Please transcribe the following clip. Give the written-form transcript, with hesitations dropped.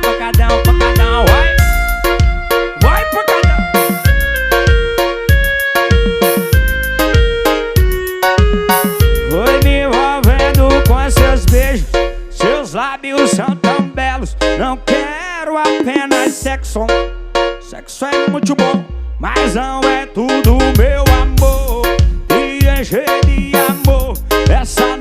pancadão, pancadão, vai. Vai, pancadão. Foi me envolvendo com seus beijos, seus lábios são tão belos. Não quero apenas sexo, sexo é muito bom, mas não é tudo, meu amor. E encher de